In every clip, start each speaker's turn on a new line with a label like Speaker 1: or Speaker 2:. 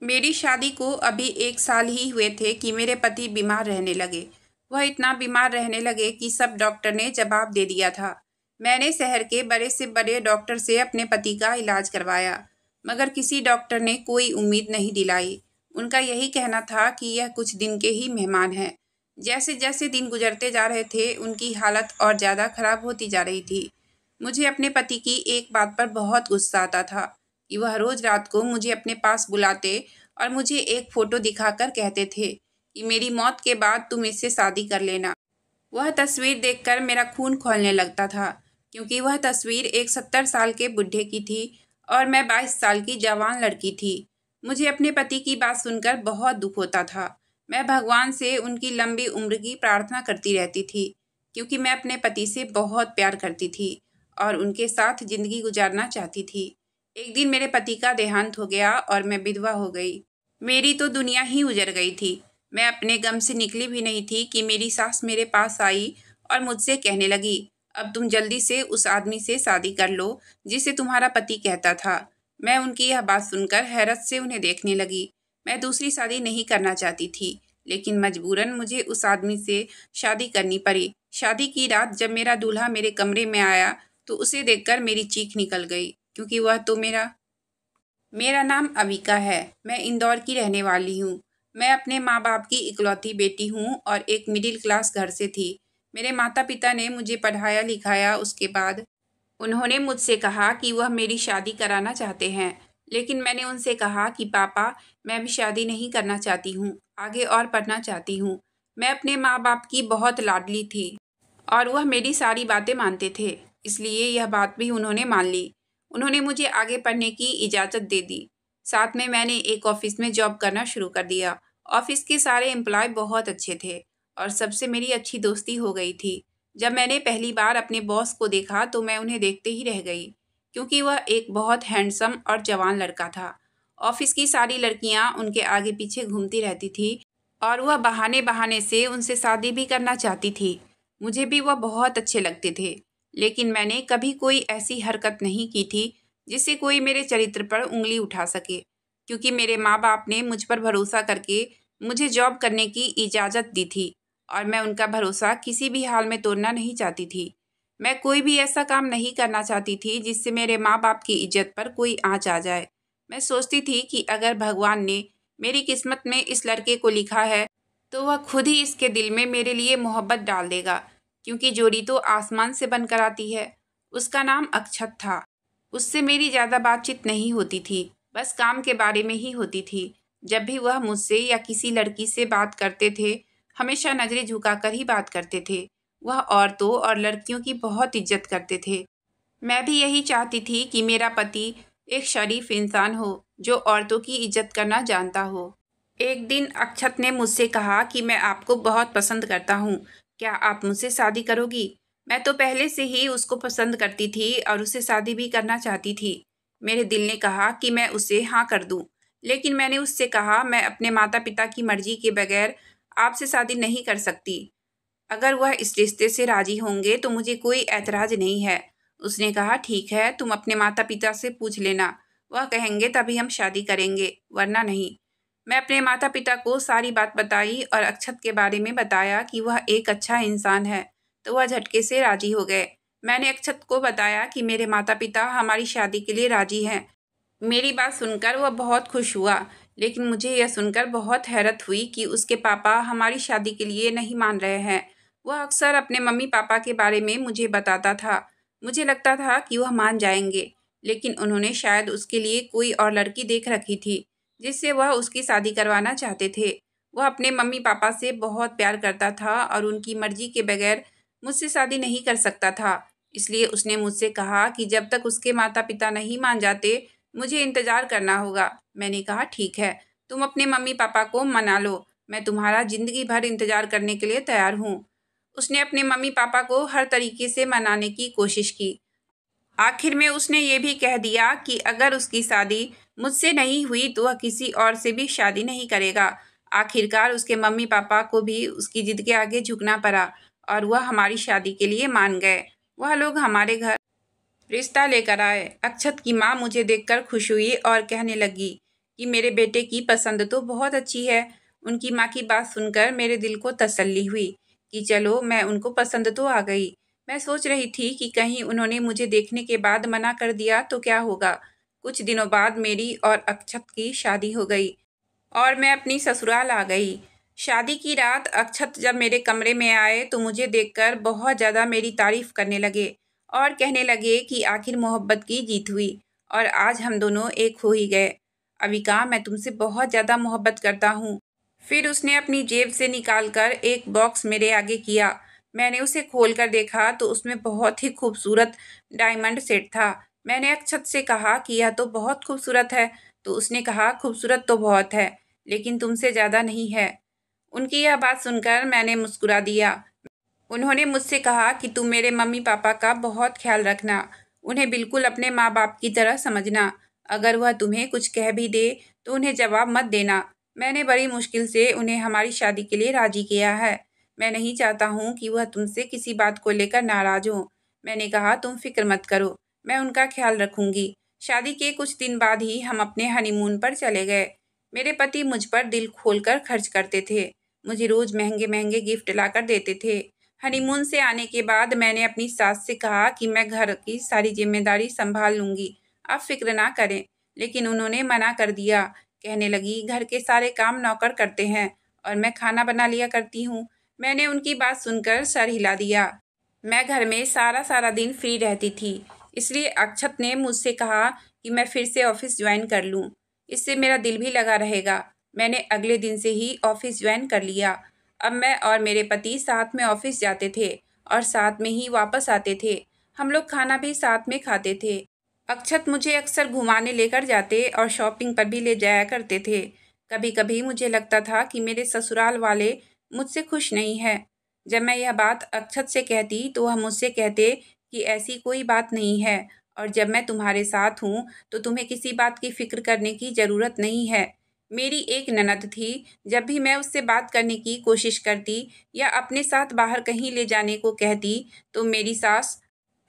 Speaker 1: मेरी शादी को अभी 1 साल ही हुए थे कि मेरे पति बीमार रहने लगे। वह इतना बीमार रहने लगे कि सब डॉक्टर ने जवाब दे दिया था। मैंने शहर के बड़े से बड़े डॉक्टर से अपने पति का इलाज करवाया, मगर किसी डॉक्टर ने कोई उम्मीद नहीं दिलाई। उनका यही कहना था कि यह कुछ दिन के ही मेहमान हैं। जैसे जैसे दिन गुजरते जा रहे थे, उनकी हालत और ज़्यादा खराब होती जा रही थी। मुझे अपने पति की एक बात पर बहुत गुस्सा आता था कि वह रोज़ रात को मुझे अपने पास बुलाते और मुझे एक फ़ोटो दिखाकर कहते थे कि मेरी मौत के बाद तुम इससे शादी कर लेना। वह तस्वीर देखकर मेरा खून खौलने लगता था, क्योंकि वह तस्वीर एक 70 साल के बुढ़े की थी और मैं 22 साल की जवान लड़की थी। मुझे अपने पति की बात सुनकर बहुत दुख होता था। मैं भगवान से उनकी लंबी उम्र की प्रार्थना करती रहती थी, क्योंकि मैं अपने पति से बहुत प्यार करती थी और उनके साथ ज़िंदगी गुजारना चाहती थी। एक दिन मेरे पति का देहांत हो गया और मैं विधवा हो गई। मेरी तो दुनिया ही उजड़ गई थी। मैं अपने गम से निकली भी नहीं थी कि मेरी सास मेरे पास आई और मुझसे कहने लगी, अब तुम जल्दी से उस आदमी से शादी कर लो जिसे तुम्हारा पति कहता था। मैं उनकी यह बात सुनकर हैरत से उन्हें देखने लगी। मैं दूसरी शादी नहीं करना चाहती थी, लेकिन मजबूरन मुझे उस आदमी से शादी करनी पड़ी। शादी की रात जब मेरा दूल्हा मेरे कमरे में आया तो उसे देखकर मेरी चीख निकल गई, क्योंकि वह तो मेरा नाम अविका है। मैं इंदौर की रहने वाली हूँ। मैं अपने माँ बाप की इकलौती बेटी हूँ और एक मिडिल क्लास घर से थी। मेरे माता पिता ने मुझे पढ़ाया लिखाया। उसके बाद उन्होंने मुझसे कहा कि वह मेरी शादी कराना चाहते हैं, लेकिन मैंने उनसे कहा कि पापा, मैं अभी शादी नहीं करना चाहती हूँ, आगे और पढ़ना चाहती हूँ। मैं अपने माँ बाप की बहुत लाडली थी और वह मेरी सारी बातें मानते थे, इसलिए यह बात भी उन्होंने मान ली। उन्होंने मुझे आगे पढ़ने की इजाज़त दे दी। साथ में मैंने एक ऑफिस में जॉब करना शुरू कर दिया। ऑफिस के सारे एम्प्लॉय बहुत अच्छे थे और सबसे मेरी अच्छी दोस्ती हो गई थी। जब मैंने पहली बार अपने बॉस को देखा तो मैं उन्हें देखते ही रह गई, क्योंकि वह एक बहुत हैंडसम और जवान लड़का था। ऑफिस की सारी लड़कियां उनके आगे पीछे घूमती रहती थी और वह बहाने बहाने से उनसे शादी भी करना चाहती थी। मुझे भी वह बहुत अच्छे लगते थे, लेकिन मैंने कभी कोई ऐसी हरकत नहीं की थी जिससे कोई मेरे चरित्र पर उंगली उठा सके, क्योंकि मेरे माँ बाप ने मुझ पर भरोसा करके मुझे जॉब करने की इजाज़त दी थी और मैं उनका भरोसा किसी भी हाल में तोड़ना नहीं चाहती थी। मैं कोई भी ऐसा काम नहीं करना चाहती थी जिससे मेरे माँ बाप की इज्जत पर कोई आँच आ जाए। मैं सोचती थी कि अगर भगवान ने मेरी किस्मत में इस लड़के को लिखा है तो वह खुद ही इसके दिल में मेरे लिए मोहब्बत डाल देगा, क्योंकि जोड़ी तो आसमान से बनकर आती है। उसका नाम अक्षत था। उससे मेरी ज़्यादा बातचीत नहीं होती थी, बस काम के बारे में ही होती थी। जब भी वह मुझसे या किसी लड़की से बात करते थे, हमेशा नज़रें झुकाकर ही बात करते थे। वह औरतों और लड़कियों की बहुत इज्जत करते थे। मैं भी यही चाहती थी कि मेरा पति एक शरीफ इंसान हो, जो औरतों की इज्जत करना जानता हो। एक दिन अक्षत ने मुझसे कहा कि मैं आपको बहुत पसंद करता हूँ, क्या आप मुझसे शादी करोगी? मैं तो पहले से ही उसको पसंद करती थी और उससे शादी भी करना चाहती थी। मेरे दिल ने कहा कि मैं उसे हाँ कर दूँ, लेकिन मैंने उससे कहा, मैं अपने माता पिता की मर्जी के बगैर आपसे शादी नहीं कर सकती। अगर वह इस रिश्ते से राजी होंगे तो मुझे कोई ऐतराज़ नहीं है। उसने कहा, ठीक है, तुम अपने माता पिता से पूछ लेना, वह कहेंगे तभी हम शादी करेंगे, वरना नहीं। मैं अपने माता पिता को सारी बात बताई और अक्षत के बारे में बताया कि वह एक अच्छा इंसान है, तो वह झटके से राजी हो गए। मैंने अक्षत को बताया कि मेरे माता पिता हमारी शादी के लिए राजी हैं। मेरी बात सुनकर वह बहुत खुश हुआ, लेकिन मुझे यह सुनकर बहुत हैरत हुई कि उसके पापा हमारी शादी के लिए नहीं मान रहे हैं। वह अक्सर अपने मम्मी पापा के बारे में मुझे बताता था। मुझे लगता था कि वह मान जाएंगे, लेकिन उन्होंने शायद उसके लिए कोई और लड़की देख रखी थी जिससे वह उसकी शादी करवाना चाहते थे। वह अपने मम्मी पापा से बहुत प्यार करता था और उनकी मर्जी के बगैर मुझसे शादी नहीं कर सकता था। इसलिए उसने मुझसे कहा कि जब तक उसके माता पिता नहीं मान जाते, मुझे इंतज़ार करना होगा। मैंने कहा, ठीक है, तुम अपने मम्मी पापा को मना लो, मैं तुम्हारा ज़िंदगी भर इंतज़ार करने के लिए तैयार हूँ। उसने अपने मम्मी पापा को हर तरीके से मनाने की कोशिश की। आखिर में उसने ये भी कह दिया कि अगर उसकी शादी मुझसे नहीं हुई तो वह किसी और से भी शादी नहीं करेगा। आखिरकार उसके मम्मी पापा को भी उसकी जिद के आगे झुकना पड़ा और वह हमारी शादी के लिए मान गए। वह लोग हमारे घर रिश्ता लेकर आए। अक्षत की माँ मुझे देखकर खुश हुई और कहने लगी कि मेरे बेटे की पसंद तो बहुत अच्छी है। उनकी माँ की बात सुनकर मेरे दिल को तसल्ली हुई कि चलो मैं उनको पसंद तो आ गई। मैं सोच रही थी कि कहीं उन्होंने मुझे देखने के बाद मना कर दिया तो क्या होगा। कुछ दिनों बाद मेरी और अक्षत की शादी हो गई और मैं अपनी ससुराल आ गई। शादी की रात अक्षत जब मेरे कमरे में आए तो मुझे देखकर बहुत ज़्यादा मेरी तारीफ करने लगे और कहने लगे कि आखिर मोहब्बत की जीत हुई और आज हम दोनों एक हो ही गए। अविका, मैं तुमसे बहुत ज़्यादा मोहब्बत करता हूँ। फिर उसने अपनी जेब से निकालकर एक बॉक्स मेरे आगे किया। मैंने उसे खोलकर देखा तो उसमें बहुत ही खूबसूरत डायमंड सेट था। मैंने अक्षत से कहा कि यह तो बहुत खूबसूरत है। तो उसने कहा, खूबसूरत तो बहुत है लेकिन तुमसे ज़्यादा नहीं है। उनकी यह बात सुनकर मैंने मुस्कुरा दिया। उन्होंने मुझसे कहा कि तुम मेरे मम्मी पापा का बहुत ख्याल रखना, उन्हें बिल्कुल अपने माँ बाप की तरह समझना। अगर वह तुम्हें कुछ कह भी दे तो उन्हें जवाब मत देना। मैंने बड़ी मुश्किल से उन्हें हमारी शादी के लिए राजी किया है। मैं नहीं चाहता हूँ कि वह तुमसे किसी बात को लेकर नाराज हो। मैंने कहा, तुम फिक्र मत करो, मैं उनका ख्याल रखूंगी। शादी के कुछ दिन बाद ही हम अपने हनीमून पर चले गए। मेरे पति मुझ पर दिल खोलकर खर्च करते थे, मुझे रोज़ महंगे महंगे गिफ्ट लाकर देते थे। हनीमून से आने के बाद मैंने अपनी सास से कहा कि मैं घर की सारी जिम्मेदारी संभाल लूँगी, आप फिक्र ना करें। लेकिन उन्होंने मना कर दिया। कहने लगी, घर के सारे काम नौकर करते हैं और मैं खाना बना लिया करती हूँ। मैंने उनकी बात सुनकर सर हिला दिया। मैं घर में सारा सारा दिन फ्री रहती थी, इसलिए अक्षत ने मुझसे कहा कि मैं फिर से ऑफिस ज्वाइन कर लूँ, इससे मेरा दिल भी लगा रहेगा। मैंने अगले दिन से ही ऑफिस ज्वाइन कर लिया। अब मैं और मेरे पति साथ में ऑफिस जाते थे और साथ में ही वापस आते थे। हम लोग खाना भी साथ में खाते थे। अक्षत मुझे अक्सर घुमाने लेकर जाते और शॉपिंग पर भी ले जाया करते थे। कभी कभी मुझे लगता था कि मेरे ससुराल वाले मुझसे खुश नहीं हैं। जब मैं यह बात अक्षत से कहती तो वह मुझसे कहते कि ऐसी कोई बात नहीं है और जब मैं तुम्हारे साथ हूँ तो तुम्हें किसी बात की फ़िक्र करने की ज़रूरत नहीं है। मेरी एक ननद थी, जब भी मैं उससे बात करने की कोशिश करती या अपने साथ बाहर कहीं ले जाने को कहती तो मेरी सास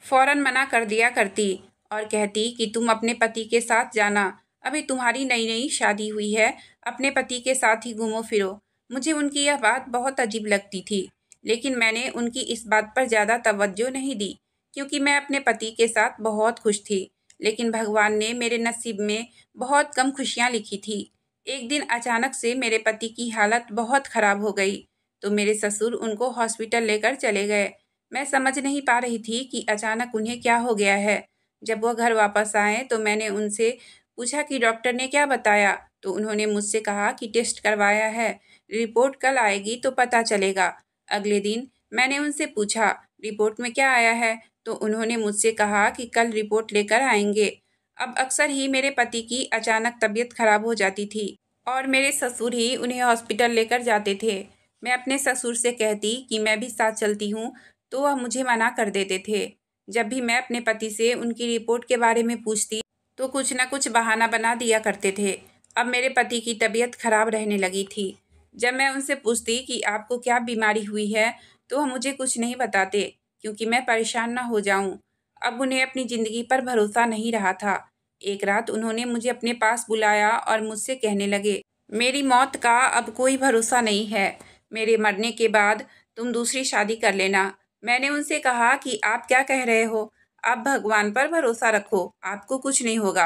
Speaker 1: फ़ौरन मना कर दिया करती और कहती कि तुम अपने पति के साथ जाना, अभी तुम्हारी नई नई शादी हुई है, अपने पति के साथ ही घूमो फिरो। मुझे उनकी यह बात बहुत अजीब लगती थी, लेकिन मैंने उनकी इस बात पर ज़्यादा तवज्जो नहीं दी क्योंकि मैं अपने पति के साथ बहुत खुश थी। लेकिन भगवान ने मेरे नसीब में बहुत कम खुशियाँ लिखी थी। एक दिन अचानक से मेरे पति की हालत बहुत ख़राब हो गई तो मेरे ससुर उनको हॉस्पिटल लेकर चले गए। मैं समझ नहीं पा रही थी कि अचानक उन्हें क्या हो गया है। जब वह घर वापस आए तो मैंने उनसे पूछा कि डॉक्टर ने क्या बताया, तो उन्होंने मुझसे कहा कि टेस्ट करवाया है, रिपोर्ट कल आएगी तो पता चलेगा। अगले दिन मैंने उनसे पूछा, रिपोर्ट में क्या आया है, तो उन्होंने मुझसे कहा कि कल रिपोर्ट लेकर आएंगे। अब अक्सर ही मेरे पति की अचानक तबीयत खराब हो जाती थी और मेरे ससुर ही उन्हें हॉस्पिटल लेकर जाते थे। मैं अपने ससुर से कहती कि मैं भी साथ चलती हूँ तो वह मुझे मना कर देते थे। जब भी मैं अपने पति से उनकी रिपोर्ट के बारे में पूछती तो कुछ न कुछ बहाना बना दिया करते थे। अब मेरे पति की तबीयत खराब रहने लगी थी। जब मैं उनसे पूछती कि आपको क्या बीमारी हुई है तो वह मुझे कुछ नहीं बताते क्योंकि मैं परेशान ना हो जाऊं। अब उन्हें अपनी ज़िंदगी पर भरोसा नहीं रहा था। एक रात उन्होंने मुझे अपने पास बुलाया और मुझसे कहने लगे, मेरी मौत का अब कोई भरोसा नहीं है, मेरे मरने के बाद तुम दूसरी शादी कर लेना। मैंने उनसे कहा कि आप क्या कह रहे हो, आप भगवान पर भरोसा रखो, आपको कुछ नहीं होगा।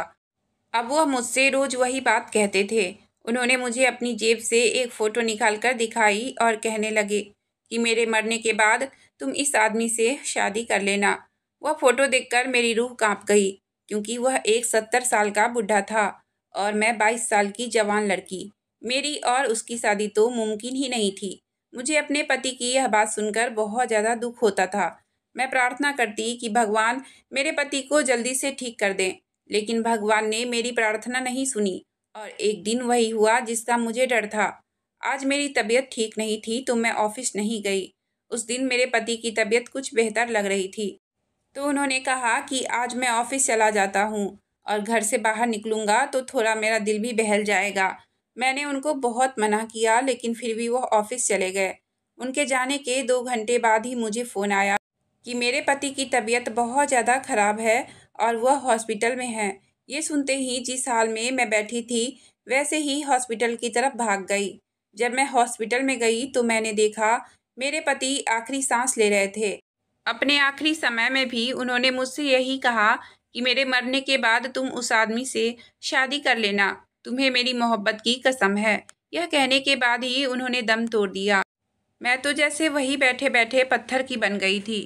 Speaker 1: अब वह मुझसे रोज़ वही बात कहते थे। उन्होंने मुझे अपनी जेब से एक फ़ोटो निकाल कर दिखाई और कहने लगे कि मेरे मरने के बाद तुम इस आदमी से शादी कर लेना। वह फ़ोटो देखकर मेरी रूह कांप गई क्योंकि वह एक 70 साल का बुढ़ा था और मैं 22 साल की जवान लड़की। मेरी और उसकी शादी तो मुमकिन ही नहीं थी। मुझे अपने पति की यह बात सुनकर बहुत ज़्यादा दुख होता था। मैं प्रार्थना करती कि भगवान मेरे पति को जल्दी से ठीक कर दें, लेकिन भगवान ने मेरी प्रार्थना नहीं सुनी और एक दिन वही हुआ जिसका मुझे डर था। आज मेरी तबीयत ठीक नहीं थी तो मैं ऑफिस नहीं गई। उस दिन मेरे पति की तबीयत कुछ बेहतर लग रही थी तो उन्होंने कहा कि आज मैं ऑफिस चला जाता हूँ और घर से बाहर निकलूँगा तो थोड़ा मेरा दिल भी बहल जाएगा। मैंने उनको बहुत मना किया लेकिन फिर भी वो ऑफिस चले गए। उनके जाने के 2 घंटे बाद ही मुझे फ़ोन आया कि मेरे पति की तबीयत बहुत ज़्यादा ख़राब है और वह हॉस्पिटल में हैं। ये सुनते ही जिस हाल में मैं बैठी थी वैसे ही हॉस्पिटल की तरफ भाग गई। जब मैं हॉस्पिटल में गई तो मैंने देखा मेरे पति आखिरी सांस ले रहे थे। अपने आखिरी समय में भी उन्होंने मुझसे यही कहा कि मेरे मरने के बाद तुम उस आदमी से शादी कर लेना, तुम्हें मेरी मोहब्बत की कसम है। यह कहने के बाद ही उन्होंने दम तोड़ दिया। मैं तो जैसे वही बैठे बैठे पत्थर की बन गई थी।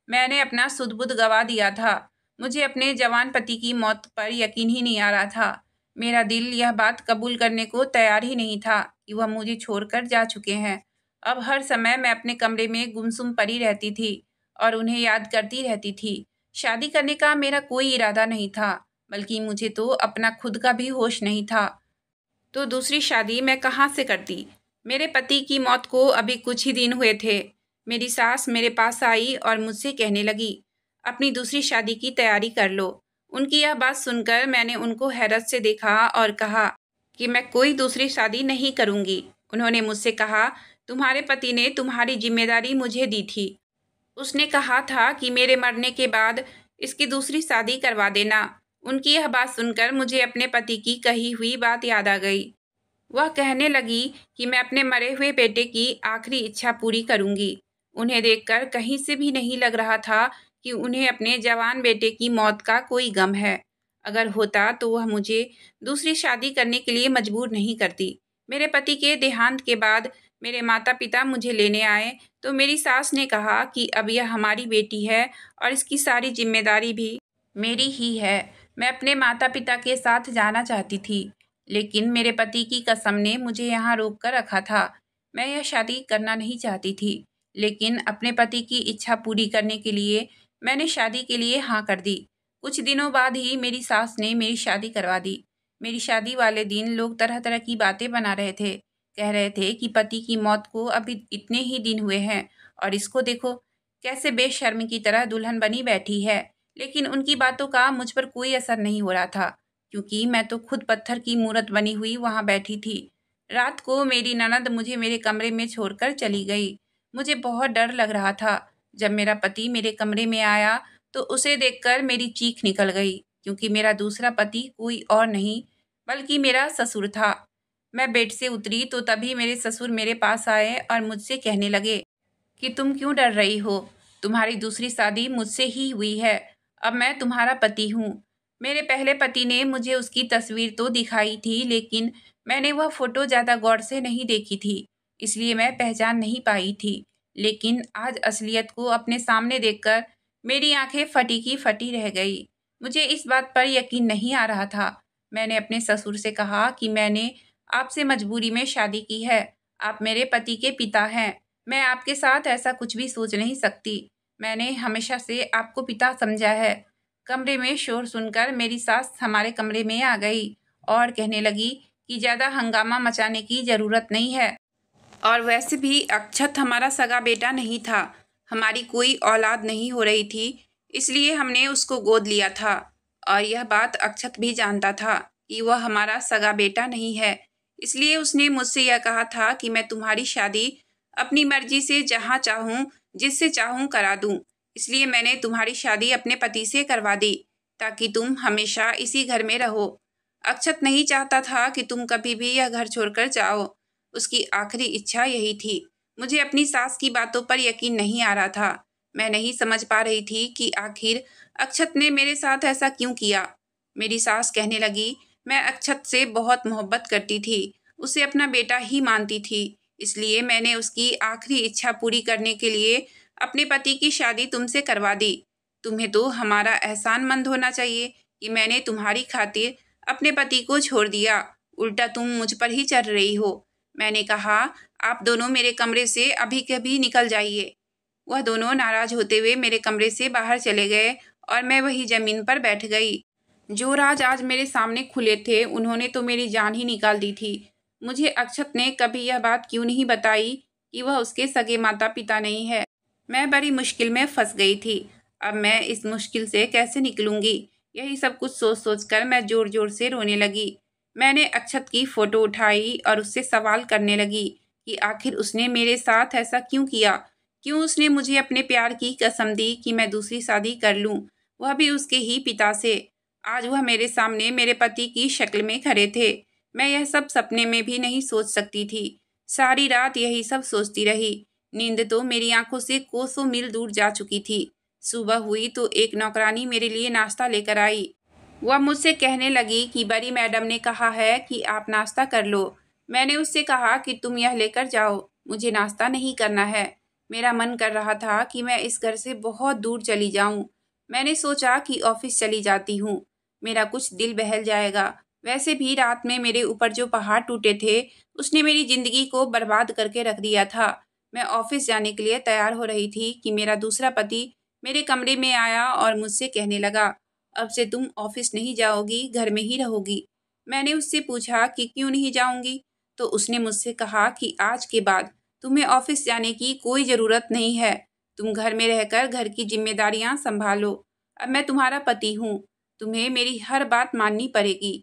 Speaker 1: मैंने अपना सुध-बुध गवा दिया था। मुझे अपने जवान पति की मौत पर यकीन ही नहीं आ रहा था। मेरा दिल यह बात कबूल करने को तैयार ही नहीं था कि वह मुझे छोड़कर जा चुके हैं। अब हर समय मैं अपने कमरे में गुमसुम पड़ी रहती थी और उन्हें याद करती रहती थी। शादी करने का मेरा कोई इरादा नहीं था, बल्कि मुझे तो अपना खुद का भी होश नहीं था। तो दूसरी शादी मैं कहाँ से करती? मेरे पति की मौत को अभी कुछ ही दिन हुए थे। मेरी सास मेरे पास आई और मुझसे कहने लगी, अपनी दूसरी शादी की तैयारी कर लो। उनकी यह बात सुनकर मैंने उनको हैरत से देखा और कहा कि मैं कोई दूसरी शादी नहीं करूँगी। उन्होंने मुझसे कहा, तुम्हारे पति ने तुम्हारी जिम्मेदारी मुझे दी थी। उसने कहा था कि मेरे मरने के बाद इसकी दूसरी शादी करवा देना। उनकी यह बात सुनकर मुझे अपने पति की कही हुई बात याद आ गई। वह कहने लगी कि मैं अपने मरे हुए बेटे की आखिरी इच्छा पूरी करूंगी। उन्हें देखकर कहीं से भी नहीं लग रहा था कि उन्हें अपने जवान बेटे की मौत का कोई गम है। अगर होता तो वह मुझे दूसरी शादी करने के लिए मजबूर नहीं करती। मेरे पति के देहांत के बाद मेरे माता पिता मुझे लेने आए तो मेरी सास ने कहा कि अब यह हमारी बेटी है और इसकी सारी जिम्मेदारी भी मेरी ही है। मैं अपने माता पिता के साथ जाना चाहती थी, लेकिन मेरे पति की कसम ने मुझे यहाँ रोक कर रखा था। मैं यह शादी करना नहीं चाहती थी, लेकिन अपने पति की इच्छा पूरी करने के लिए मैंने शादी के लिए हाँ कर दी। कुछ दिनों बाद ही मेरी सास ने मेरी शादी करवा दी। मेरी शादी वाले दिन लोग तरह तरह की बातें बना रहे थे। कह रहे थे कि पति की मौत को अभी इतने ही दिन हुए हैं और इसको देखो कैसे बेशर्मी की तरह दुल्हन बनी बैठी है। लेकिन उनकी बातों का मुझ पर कोई असर नहीं हो रहा था, क्योंकि मैं तो खुद पत्थर की मूरत बनी हुई वहाँ बैठी थी। रात को मेरी ननद मुझे मेरे कमरे में छोड़कर चली गई। मुझे बहुत डर लग रहा था। जब मेरा पति मेरे कमरे में आया तो उसे देखकर मेरी चीख निकल गई, क्योंकि मेरा दूसरा पति कोई और नहीं बल्कि मेरा ससुर था। मैं बेड से उतरी तो तभी मेरे ससुर मेरे पास आए और मुझसे कहने लगे कि तुम क्यों डर रही हो? तुम्हारी दूसरी शादी मुझसे ही हुई है। अब मैं तुम्हारा पति हूँ। मेरे पहले पति ने मुझे उसकी तस्वीर तो दिखाई थी, लेकिन मैंने वह फ़ोटो ज़्यादा गौर से नहीं देखी थी, इसलिए मैं पहचान नहीं पाई थी। लेकिन आज असलियत को अपने सामने देखकर मेरी आंखें फटी की फटी रह गई। मुझे इस बात पर यकीन नहीं आ रहा था। मैंने अपने ससुर से कहा कि मैंने आपसे मजबूरी में शादी की है। आप मेरे पति के पिता हैं। मैं आपके साथ ऐसा कुछ भी सोच नहीं सकती। मैंने हमेशा से आपको पिता समझा है। कमरे में शोर सुनकर मेरी सास हमारे कमरे में आ गई और कहने लगी कि ज़्यादा हंगामा मचाने की ज़रूरत नहीं है, और वैसे भी अक्षत हमारा सगा बेटा नहीं था। हमारी कोई औलाद नहीं हो रही थी, इसलिए हमने उसको गोद लिया था। और यह बात अक्षत भी जानता था कि वह हमारा सगा बेटा नहीं है। इसलिए उसने मुझसे यह कहा था कि मैं तुम्हारी शादी अपनी मर्जी से जहाँ चाहूँ जिससे चाहूँ करा दूँ। इसलिए मैंने तुम्हारी शादी अपने पति से करवा दी, ताकि तुम हमेशा इसी घर में रहो। अक्षत नहीं चाहता था कि तुम कभी भी यह घर छोड़कर जाओ। उसकी आखिरी इच्छा यही थी। मुझे अपनी सास की बातों पर यकीन नहीं आ रहा था। मैं नहीं समझ पा रही थी कि आखिर अक्षत ने मेरे साथ ऐसा क्यों किया। मेरी सास कहने लगी, मैं अक्षत से बहुत मोहब्बत करती थी, उसे अपना बेटा ही मानती थी। इसलिए मैंने उसकी आखिरी इच्छा पूरी करने के लिए अपने पति की शादी तुमसे करवा दी। तुम्हें तो हमारा एहसानमंद होना चाहिए कि मैंने तुम्हारी खातिर अपने पति को छोड़ दिया। उल्टा तुम मुझ पर ही चढ़ रही हो। मैंने कहा, आप दोनों मेरे कमरे से अभी कभी निकल जाइए। वह दोनों नाराज होते हुए मेरे कमरे से बाहर चले गए और मैं वही जमीन पर बैठ गई। जो राज आज मेरे सामने खुले थे, उन्होंने तो मेरी जान ही निकाल दी थी। मुझे अक्षत ने कभी यह बात क्यों नहीं बताई कि वह उसके सगे माता पिता नहीं है। मैं बड़ी मुश्किल में फंस गई थी। अब मैं इस मुश्किल से कैसे निकलूंगी? यही सब कुछ सोच सोच कर मैं जोर जोर से रोने लगी। मैंने अक्षत की फ़ोटो उठाई और उससे सवाल करने लगी कि आखिर उसने मेरे साथ ऐसा क्यों किया। क्यों उसने मुझे अपने प्यार की कसम दी कि मैं दूसरी शादी कर लूँ, वह भी उसके ही पिता से। आज वह मेरे सामने मेरे पति की शक्ल में खड़े थे। मैं यह सब सपने में भी नहीं सोच सकती थी। सारी रात यही सब सोचती रही। नींद तो मेरी आंखों से कोसों मील दूर जा चुकी थी। सुबह हुई तो एक नौकरानी मेरे लिए नाश्ता लेकर आई। वह मुझसे कहने लगी कि बड़ी मैडम ने कहा है कि आप नाश्ता कर लो। मैंने उससे कहा कि तुम यह लेकर जाओ, मुझे नाश्ता नहीं करना है। मेरा मन कर रहा था कि मैं इस घर से बहुत दूर चली जाऊं। मैंने सोचा कि ऑफिस चली जाती हूँ, मेरा कुछ दिल बहल जाएगा। वैसे भी रात में मेरे ऊपर जो पहाड़ टूटे थे, उसने मेरी जिंदगी को बर्बाद करके रख दिया था। मैं ऑफिस जाने के लिए तैयार हो रही थी कि मेरा दूसरा पति मेरे कमरे में आया और मुझसे कहने लगा, अब से तुम ऑफिस नहीं जाओगी, घर में ही रहोगी। मैंने उससे पूछा कि क्यों नहीं जाऊंगी, तो उसने मुझसे कहा कि आज के बाद तुम्हें ऑफिस जाने की कोई ज़रूरत नहीं है। तुम घर में रहकर घर की जिम्मेदारियां संभालो। अब मैं तुम्हारा पति हूँ, तुम्हें मेरी हर बात माननी पड़ेगी।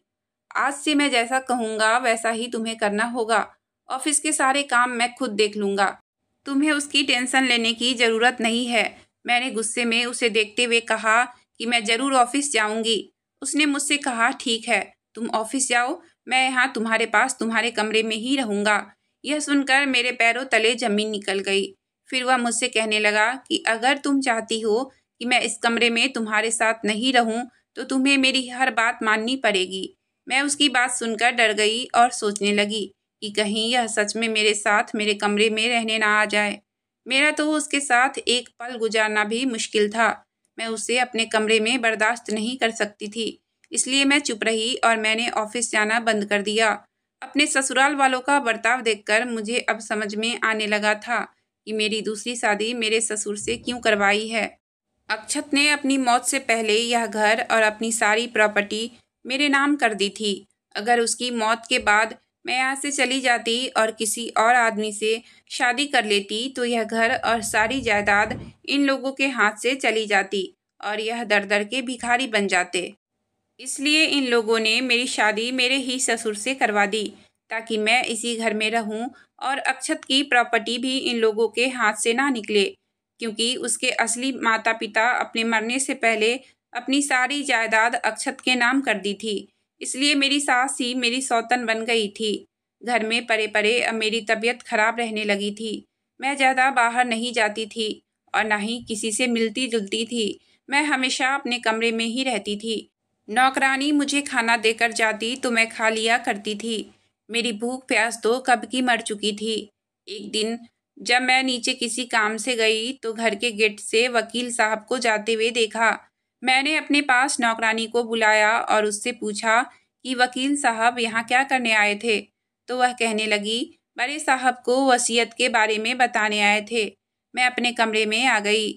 Speaker 1: आज से मैं जैसा कहूँगा वैसा ही तुम्हें करना होगा। ऑफिस के सारे काम मैं खुद देख लूँगा, तुम्हें उसकी टेंशन लेने की ज़रूरत नहीं है। मैंने गुस्से में उसे देखते हुए कहा कि मैं ज़रूर ऑफिस जाऊंगी। उसने मुझसे कहा, ठीक है, तुम ऑफिस जाओ, मैं यहाँ तुम्हारे पास तुम्हारे कमरे में ही रहूँगा। यह सुनकर मेरे पैरों तले जमीन निकल गई। फिर वह मुझसे कहने लगा कि अगर तुम चाहती हो कि मैं इस कमरे में तुम्हारे साथ नहीं रहूं, तो तुम्हें मेरी हर बात माननी पड़ेगी। मैं उसकी बात सुनकर डर गई और सोचने लगी कि कहीं यह सच में मेरे साथ मेरे कमरे में रहने ना आ जाए। मेरा तो उसके साथ एक पल गुजारना भी मुश्किल था। मैं उसे अपने कमरे में बर्दाश्त नहीं कर सकती थी। इसलिए मैं चुप रही और मैंने ऑफिस जाना बंद कर दिया। अपने ससुराल वालों का बर्ताव देखकर मुझे अब समझ में आने लगा था कि मेरी दूसरी शादी मेरे ससुर से क्यों करवाई है। अक्षत ने अपनी मौत से पहले यह घर और अपनी सारी प्रॉपर्टी मेरे नाम कर दी थी। अगर उसकी मौत के बाद मैं यहाँ से चली जाती और किसी और आदमी से शादी कर लेती, तो यह घर और सारी जायदाद इन लोगों के हाथ से चली जाती और यह दर दर के भिखारी बन जाते। इसलिए इन लोगों ने मेरी शादी मेरे ही ससुर से करवा दी, ताकि मैं इसी घर में रहूं और अक्षत की प्रॉपर्टी भी इन लोगों के हाथ से ना निकले, क्योंकि उसके असली माता पिता अपने मरने से पहले अपनी सारी जायदाद अक्षत के नाम कर दी थी। इसलिए मेरी सास ही मेरी सौतन बन गई थी। घर में परे परे अब मेरी तबीयत खराब रहने लगी थी। मैं ज़्यादा बाहर नहीं जाती थी और ना ही किसी से मिलती जुलती थी। मैं हमेशा अपने कमरे में ही रहती थी। नौकरानी मुझे खाना देकर जाती तो मैं खा लिया करती थी। मेरी भूख प्यास तो कब की मर चुकी थी। एक दिन जब मैं नीचे किसी काम से गई तो घर के गेट से वकील साहब को जाते हुए देखा। मैंने अपने पास नौकरानी को बुलाया और उससे पूछा कि वकील साहब यहाँ क्या करने आए थे। तो वह कहने लगी, बड़े साहब को वसीयत के बारे में बताने आए थे। मैं अपने कमरे में आ गई।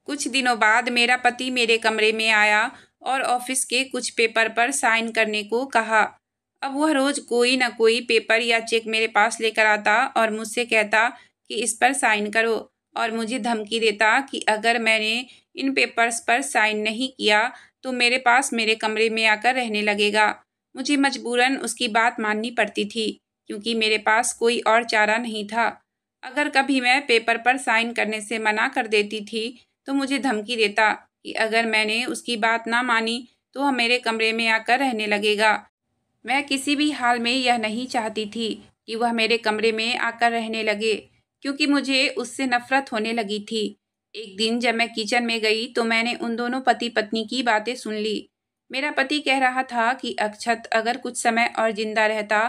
Speaker 1: कुछ दिनों बाद मेरा पति मेरे कमरे में आया और ऑफिस के कुछ पेपर पर साइन करने को कहा। अब वह रोज कोई न कोई पेपर या चेक मेरे पास लेकर आता और मुझसे कहता कि इस पर साइन करो, और मुझे धमकी देता कि अगर मैंने इन पेपर्स पर साइन नहीं किया तो मेरे पास मेरे कमरे में आकर रहने लगेगा। मुझे मजबूरन उसकी बात माननी पड़ती थी, क्योंकि मेरे पास कोई और चारा नहीं था। अगर कभी मैं पेपर पर साइन करने से मना कर देती थी तो मुझे धमकी देता कि अगर मैंने उसकी बात ना मानी तो वह मेरे कमरे में आकर रहने लगेगा। मैं किसी भी हाल में यह नहीं चाहती थी कि वह मेरे कमरे में आकर रहने लगे, क्योंकि मुझे उससे नफरत होने लगी थी। एक दिन जब मैं किचन में गई तो मैंने उन दोनों पति पत्नी की बातें सुन ली। मेरा पति कह रहा था कि अक्षत अगर कुछ समय और जिंदा रहता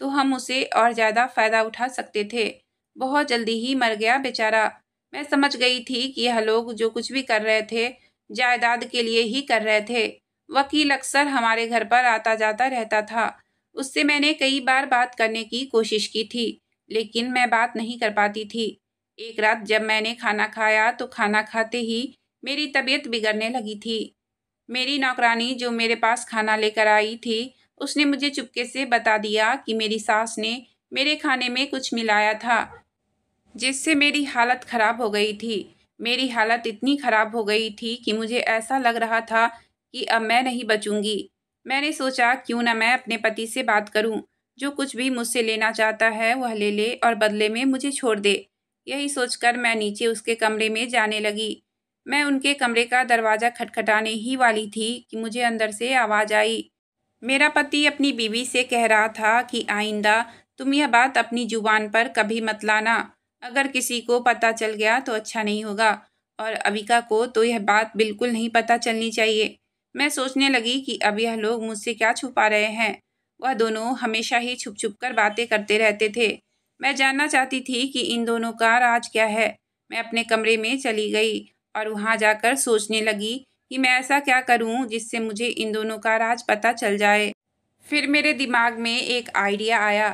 Speaker 1: तो हम उसे और ज़्यादा फायदा उठा सकते थे। बहुत जल्दी ही मर गया बेचारा। मैं समझ गई थी कि यह लोग जो कुछ भी कर रहे थे जायदाद के लिए ही कर रहे थे। वकील अक्सर हमारे घर पर आता जाता रहता था। उससे मैंने कई बार बात करने की कोशिश की थी, लेकिन मैं बात नहीं कर पाती थी। एक रात जब मैंने खाना खाया तो खाना खाते ही मेरी तबीयत बिगड़ने लगी थी। मेरी नौकरानी जो मेरे पास खाना लेकर आई थी, उसने मुझे चुपके से बता दिया कि मेरी सास ने मेरे खाने में कुछ मिलाया था, जिससे मेरी हालत खराब हो गई थी। मेरी हालत इतनी खराब हो गई थी कि मुझे ऐसा लग रहा था कि अब मैं नहीं बचूंगी। मैंने सोचा क्यों न मैं अपने पति से बात करूं, जो कुछ भी मुझसे लेना चाहता है वह ले ले और बदले में मुझे छोड़ दे। यही सोचकर मैं नीचे उसके कमरे में जाने लगी। मैं उनके कमरे का दरवाज़ा खटखटाने ही वाली थी कि मुझे अंदर से आवाज़ आई। मेरा पति अपनी बीवी से कह रहा था कि आइंदा तुम यह बात अपनी जुबान पर कभी मत लाना। अगर किसी को पता चल गया तो अच्छा नहीं होगा, और अविका को तो यह बात बिल्कुल नहीं पता चलनी चाहिए। मैं सोचने लगी कि अब यह लोग मुझसे क्या छुपा रहे हैं। वह दोनों हमेशा ही छुप छुप कर बातें करते रहते थे। मैं जानना चाहती थी कि इन दोनों का राज क्या है। मैं अपने कमरे में चली गई और वहां जाकर सोचने लगी कि मैं ऐसा क्या करूं जिससे मुझे इन दोनों का राज पता चल जाए। फिर मेरे दिमाग में एक आइडिया आया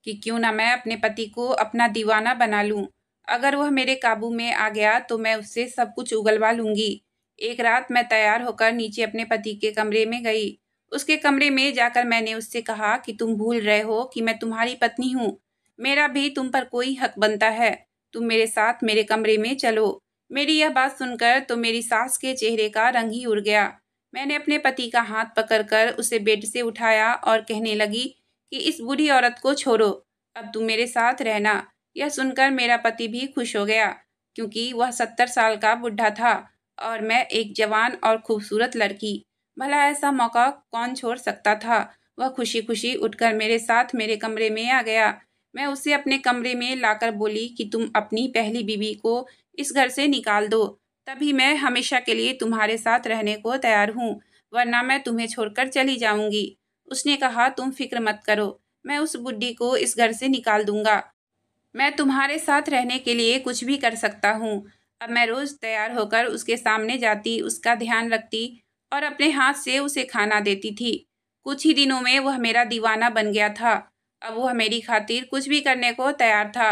Speaker 1: कि क्यों ना मैं अपने पति को अपना दीवाना बना लूं। अगर वह मेरे काबू में आ गया तो मैं उससे सब कुछ उगलवा लूंगी। एक रात मैं तैयार होकर नीचे अपने पति के कमरे में गई। उसके कमरे में जाकर मैंने उससे कहा कि तुम भूल रहे हो कि मैं तुम्हारी पत्नी हूँ। मेरा भी तुम पर कोई हक बनता है। तुम मेरे साथ मेरे कमरे में चलो। मेरी यह बात सुनकर तो मेरी सास के चेहरे का रंग ही उड़ गया। मैंने अपने पति का हाथ पकड़कर उसे बेड से उठाया और कहने लगी कि इस बुरी औरत को छोड़ो, अब तुम मेरे साथ रहना। यह सुनकर मेरा पति भी खुश हो गया, क्योंकि वह 70 साल का बुढ़ा था और मैं एक जवान और खूबसूरत लड़की। भला ऐसा मौका कौन छोड़ सकता था। वह खुशी खुशी उठकर मेरे साथ मेरे कमरे में आ गया। मैं उसे अपने कमरे में लाकर बोली कि तुम अपनी पहली बीवी को इस घर से निकाल दो, तभी मैं हमेशा के लिए तुम्हारे साथ रहने को तैयार हूँ, वरना मैं तुम्हें छोड़कर चली जाऊंगी। उसने कहा, तुम फिक्र मत करो, मैं उस बुड्ढी को इस घर से निकाल दूंगा। मैं तुम्हारे साथ रहने के लिए कुछ भी कर सकता हूँ। अब मैं रोज तैयार होकर उसके सामने जाती, उसका ध्यान रखती और अपने हाथ से उसे खाना देती थी। कुछ ही दिनों में वह मेरा दीवाना बन गया था। अब वह मेरी खातिर कुछ भी करने को तैयार था।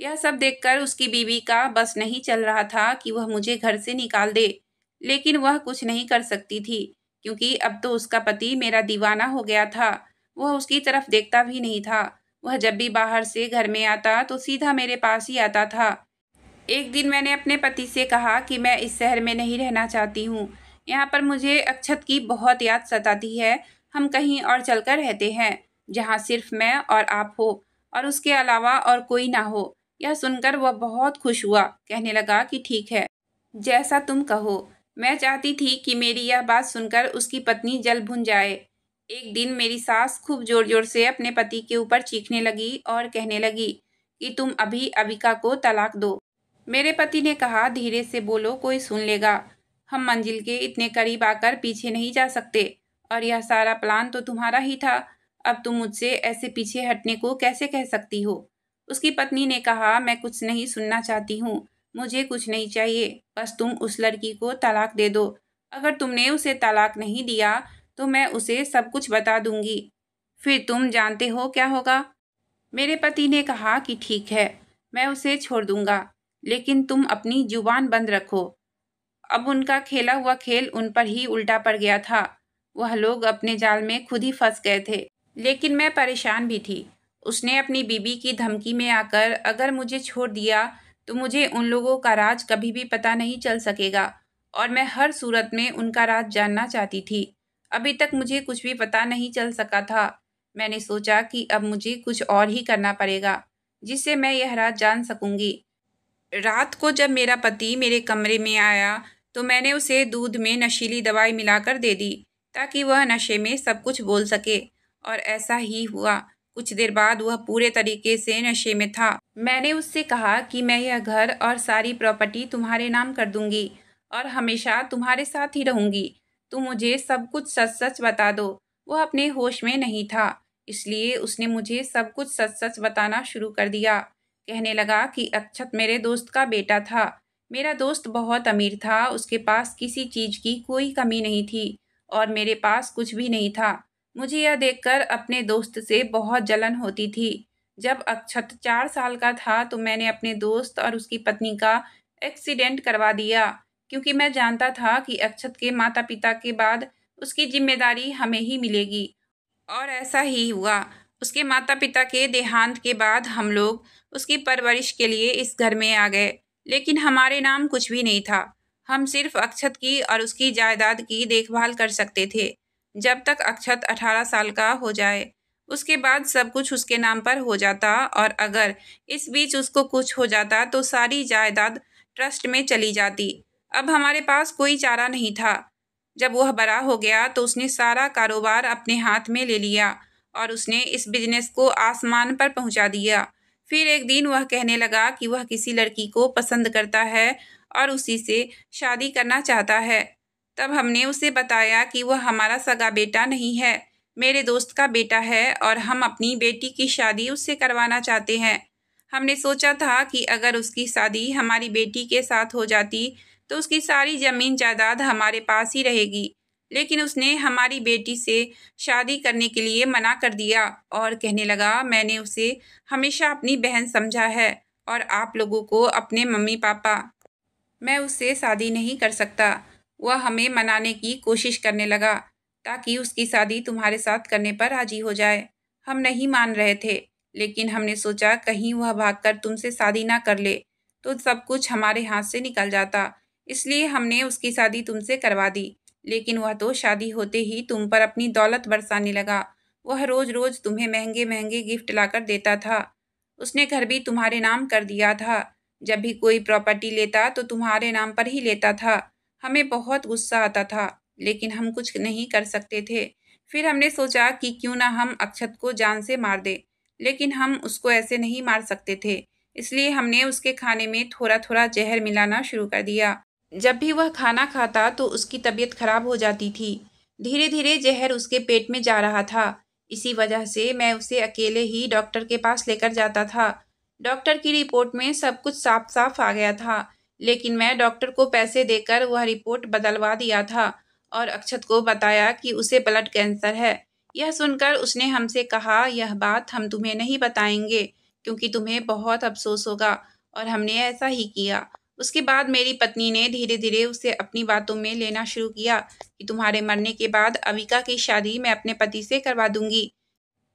Speaker 1: यह सब देखकर उसकी बीवी का बस नहीं चल रहा था कि वह मुझे घर से निकाल दे, लेकिन वह कुछ नहीं कर सकती थी, क्योंकि अब तो उसका पति मेरा दीवाना हो गया था। वह उसकी तरफ देखता भी नहीं था। वह जब भी बाहर से घर में आता तो सीधा मेरे पास ही आता था। एक दिन मैंने अपने पति से कहा कि मैं इस शहर में नहीं रहना चाहती हूँ। यहाँ पर मुझे अक्षत की बहुत याद सताती है। हम कहीं और चलकर रहते हैं, जहाँ सिर्फ मैं और आप हो और उसके अलावा और कोई ना हो। यह सुनकर वह बहुत खुश हुआ, कहने लगा कि ठीक है, जैसा तुम कहो। मैं चाहती थी कि मेरी यह बात सुनकर उसकी पत्नी जल भुन जाए। एक दिन मेरी सास खूब जोर जोर से अपने पति के ऊपर चीखने लगी और कहने लगी कि तुम अभी अविका को तलाक दो। मेरे पति ने कहा, धीरे से बोलो, कोई सुन लेगा। हम मंजिल के इतने करीब आकर पीछे नहीं जा सकते, और यह सारा प्लान तो तुम्हारा ही था। अब तुम मुझसे ऐसे पीछे हटने को कैसे कह सकती हो। उसकी पत्नी ने कहा, मैं कुछ नहीं सुनना चाहती हूँ। मुझे कुछ नहीं चाहिए, बस तुम उस लड़की को तलाक दे दो। अगर तुमने उसे तलाक नहीं दिया तो मैं उसे सब कुछ बता दूंगी। फिर तुम जानते हो क्या होगा। मेरे पति ने कहा कि ठीक है, मैं उसे छोड़ दूंगा, लेकिन तुम अपनी जुबान बंद रखो। अब उनका खेला हुआ खेल उन पर ही उल्टा पड़ गया था। वह लोग अपने जाल में खुद ही फंस गए थे, लेकिन मैं परेशान भी थी। उसने अपनी बीबी की धमकी में आकर अगर मुझे छोड़ दिया तो मुझे उन लोगों का राज कभी भी पता नहीं चल सकेगा, और मैं हर सूरत में उनका राज जानना चाहती थी। अभी तक मुझे कुछ भी पता नहीं चल सका था। मैंने सोचा कि अब मुझे कुछ और ही करना पड़ेगा, जिससे मैं यह राज जान सकूंगी। रात को जब मेरा पति मेरे कमरे में आया तो मैंने उसे दूध में नशीली दवाई मिलाकर दे दी, ताकि वह नशे में सब कुछ बोल सके, और ऐसा ही हुआ। कुछ देर बाद वह पूरे तरीके से नशे में था। मैंने उससे कहा कि मैं यह घर और सारी प्रॉपर्टी तुम्हारे नाम कर दूंगी और हमेशा तुम्हारे साथ ही रहूंगी। तुम मुझे सब कुछ सच सच बता दो। वह अपने होश में नहीं था, इसलिए उसने मुझे सब कुछ सच सच बताना शुरू कर दिया। कहने लगा कि अक्षत मेरे दोस्त का बेटा था। मेरा दोस्त बहुत अमीर था, उसके पास किसी चीज की कोई कमी नहीं थी और मेरे पास कुछ भी नहीं था। मुझे यह देखकर अपने दोस्त से बहुत जलन होती थी। जब अक्षत 4 साल का था तो मैंने अपने दोस्त और उसकी पत्नी का एक्सीडेंट करवा दिया, क्योंकि मैं जानता था कि अक्षत के माता पिता के बाद उसकी जिम्मेदारी हमें ही मिलेगी। और ऐसा ही हुआ। उसके माता पिता के देहांत के बाद हम लोग उसकी परवरिश के लिए इस घर में आ गए, लेकिन हमारे नाम कुछ भी नहीं था। हम सिर्फ अक्षत की और उसकी जायदाद की देखभाल कर सकते थे, जब तक अक्षत 18 साल का हो जाए। उसके बाद सब कुछ उसके नाम पर हो जाता, और अगर इस बीच उसको कुछ हो जाता तो सारी जायदाद ट्रस्ट में चली जाती। अब हमारे पास कोई चारा नहीं था। जब वह बड़ा हो गया तो उसने सारा कारोबार अपने हाथ में ले लिया और उसने इस बिजनेस को आसमान पर पहुंचा दिया। फिर एक दिन वह कहने लगा कि वह किसी लड़की को पसंद करता है और उसी से शादी करना चाहता है। तब हमने उसे बताया कि वह हमारा सगा बेटा नहीं है, मेरे दोस्त का बेटा है और हम अपनी बेटी की शादी उससे करवाना चाहते हैं। हमने सोचा था कि अगर उसकी शादी हमारी बेटी के साथ हो जाती तो उसकी सारी ज़मीन जायदाद हमारे पास ही रहेगी, लेकिन उसने हमारी बेटी से शादी करने के लिए मना कर दिया और कहने लगा, मैंने उसे हमेशा अपनी बहन समझा है और आप लोगों को अपने मम्मी पापा, मैं उससे शादी नहीं कर सकता। वह हमें मनाने की कोशिश करने लगा ताकि उसकी शादी तुम्हारे साथ करने पर राजी हो जाए। हम नहीं मान रहे थे, लेकिन हमने सोचा कहीं वह भागकर तुमसे शादी ना कर ले तो सब कुछ हमारे हाथ से निकल जाता, इसलिए हमने उसकी शादी तुमसे करवा दी। लेकिन वह तो शादी होते ही तुम पर अपनी दौलत बरसाने लगा। वह रोज़ रोज़ तुम्हें महंगे महंगे गिफ्ट लाकर देता था। उसने घर भी तुम्हारे नाम कर दिया था। जब भी कोई प्रॉपर्टी लेता तो तुम्हारे नाम पर ही लेता था। हमें बहुत गुस्सा आता था, लेकिन हम कुछ नहीं कर सकते थे। फिर हमने सोचा कि क्यों ना हम अक्षत को जान से मार दे, लेकिन हम उसको ऐसे नहीं मार सकते थे, इसलिए हमने उसके खाने में थोड़ा थोड़ा जहर मिलाना शुरू कर दिया। जब भी वह खाना खाता तो उसकी तबीयत खराब हो जाती थी। धीरे धीरे जहर उसके पेट में जा रहा था। इसी वजह से मैं उसे अकेले ही डॉक्टर के पास लेकर जाता था। डॉक्टर की रिपोर्ट में सब कुछ साफ साफ आ गया था, लेकिन मैं डॉक्टर को पैसे देकर वह रिपोर्ट बदलवा दिया था और अक्षत को बताया कि उसे ब्लड कैंसर है। यह सुनकर उसने हमसे कहा, यह बात हम तुम्हें नहीं बताएंगे क्योंकि तुम्हें बहुत अफसोस होगा, और हमने ऐसा ही किया। उसके बाद मेरी पत्नी ने धीरे धीरे उसे अपनी बातों में लेना शुरू किया कि तुम्हारे मरने के बाद अविका की शादी मैं अपने पति से करवा दूंगी।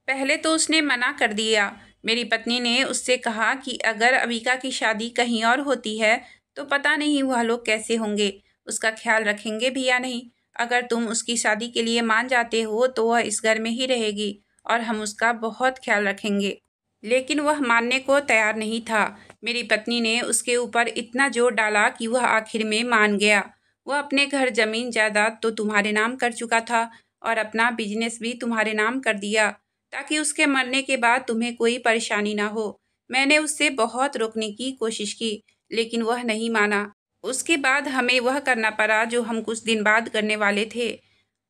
Speaker 1: पहले तो उसने मना कर दिया। मेरी पत्नी ने उससे कहा कि अगर अविका की शादी कहीं और होती है तो पता नहीं वह लोग कैसे होंगे, उसका ख्याल रखेंगे भी या नहीं। अगर तुम उसकी शादी के लिए मान जाते हो तो वह इस घर में ही रहेगी और हम उसका बहुत ख्याल रखेंगे। लेकिन वह मानने को तैयार नहीं था। मेरी पत्नी ने उसके ऊपर इतना जोर डाला कि वह आखिर में मान गया। वह अपने घर जमीन जायदाद तो तुम्हारे नाम कर चुका था और अपना बिजनेस भी तुम्हारे नाम कर दिया ताकि उसके मरने के बाद तुम्हें कोई परेशानी ना हो। मैंने उससे बहुत रोकने की कोशिश की, लेकिन वह नहीं माना। उसके बाद हमें वह करना पड़ा जो हम कुछ दिन बाद करने वाले थे।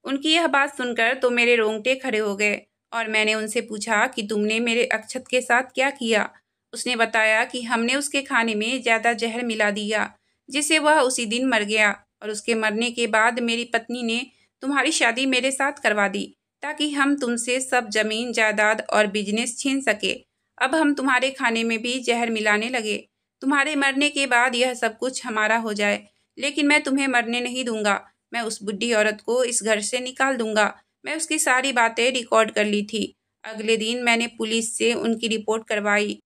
Speaker 1: उनकी यह बात सुनकर तो मेरे रोंगटे खड़े हो गए और मैंने उनसे पूछा कि तुमने मेरे अक्षत के साथ क्या किया। उसने बताया कि हमने उसके खाने में ज़्यादा जहर मिला दिया जिससे वह उसी दिन मर गया, और उसके मरने के बाद मेरी पत्नी ने तुम्हारी शादी मेरे साथ करवा दी ताकि हम तुमसे सब जमीन जायदाद और बिजनेस छीन सके। अब हम तुम्हारे खाने में भी जहर मिलाने लगे तुम्हारे मरने के बाद यह सब कुछ हमारा हो जाए, लेकिन मैं तुम्हें मरने नहीं दूंगा। मैं उस बुढ़ी औरत को इस घर से निकाल दूंगा। मैं उसकी सारी बातें रिकॉर्ड कर ली थी। अगले दिन मैंने पुलिस से उनकी रिपोर्ट करवाई।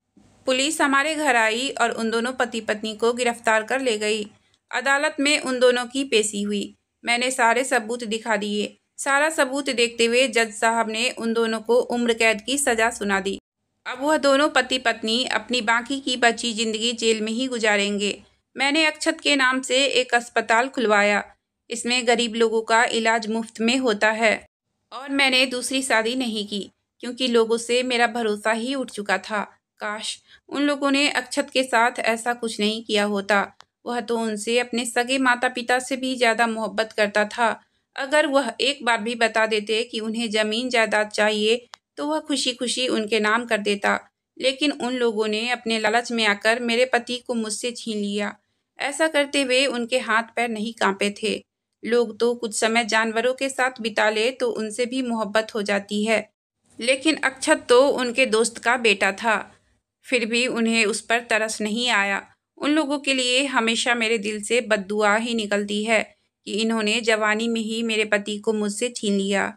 Speaker 1: पुलिस हमारे घर आई और उन दोनों पति पत्नी को गिरफ्तार कर ले गई। अदालत में उन दोनों की पेशी हुई। मैंने सारे सबूत दिखा दिए। सारा सबूत देखते हुए जज साहब ने उन दोनों को उम्र कैद की सज़ा सुना दी। अब वह दोनों पति पत्नी अपनी बाकी की बची ज़िंदगी जेल में ही गुजारेंगे। मैंने अक्षत के नाम से एक अस्पताल खुलवाया। इसमें गरीब लोगों का इलाज मुफ्त में होता है। और मैंने दूसरी शादी नहीं की क्योंकि लोगों से मेरा भरोसा ही उठ चुका था। काश उन लोगों ने अक्षत के साथ ऐसा कुछ नहीं किया होता। वह तो उनसे अपने सगे माता पिता से भी ज़्यादा मोहब्बत करता था। अगर वह एक बार भी बता देते कि उन्हें ज़मीन जायदाद चाहिए तो वह खुशी खुशी उनके नाम कर देता, लेकिन उन लोगों ने अपने लालच में आकर मेरे पति को मुझसे छीन लिया। ऐसा करते हुए उनके हाथ पैर नहीं कांपे थे। लोग तो कुछ समय जानवरों के साथ बिता ले तो उनसे भी मोहब्बत हो जाती है, लेकिन अक्षत तो उनके दोस्त का बेटा था। फिर भी उन्हें उस पर तरस नहीं आया। उन लोगों के लिए हमेशा मेरे दिल से बद्दुआ ही निकलती है कि इन्होंने जवानी में ही मेरे पति को मुझसे छीन लिया।